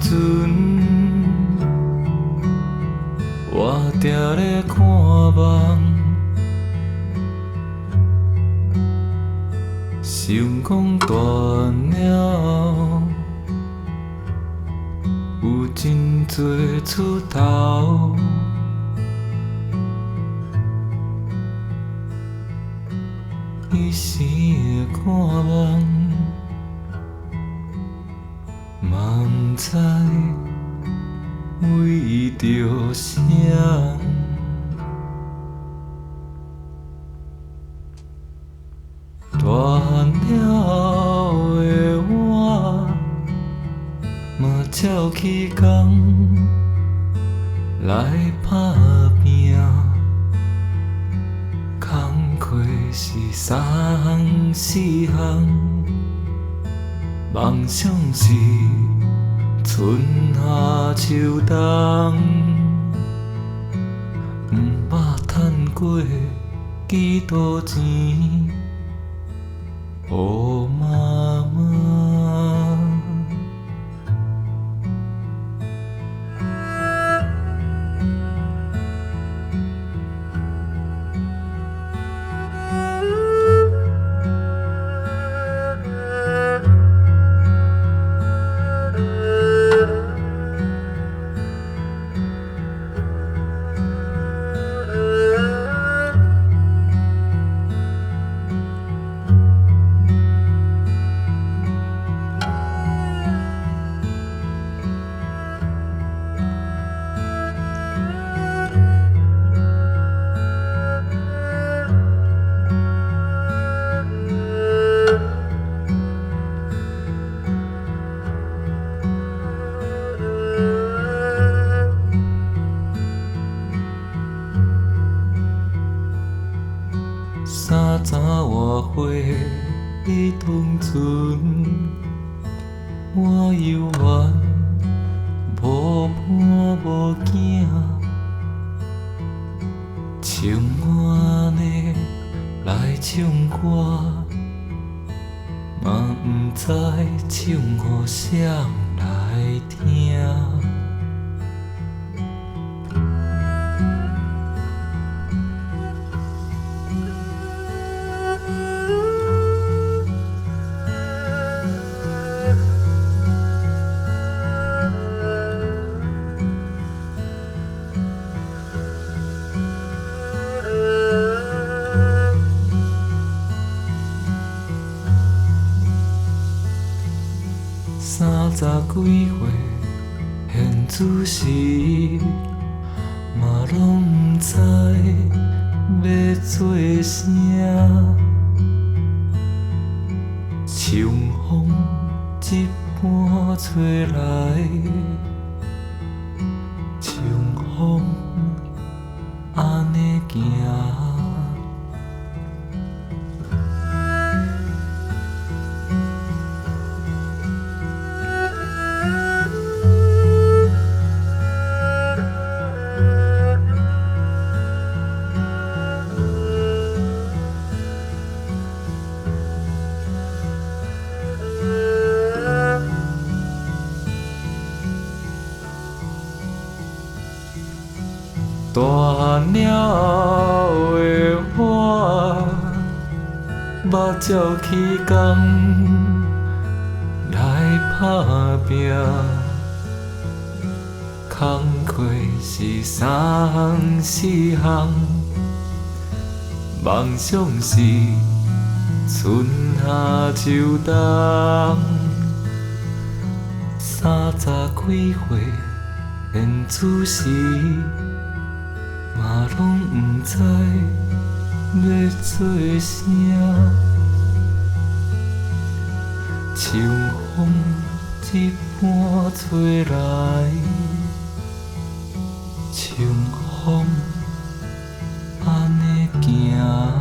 阵，我定咧看梦，想讲大鸟有真多出头。彼时的看梦，嘛不知为着啥。大了的我，嘛照起工来打拼。工课是三项四项，梦想是春夏秋冬。毋捌趁过几多钱，哦妈妈。三十外岁的当阵，我犹原无伴无囝，像我呢来唱歌，嘛不知唱予谁来听。三十几岁现此时，嘛拢不知要做啥。秋风一般吹来，像风安尼行。大了的我，目睭起工来打拼，工课是三项四项，梦想是春夏秋冬。三十几岁现此时，嘛拢不知要做啥。秋风一般吹来，像风安尼行。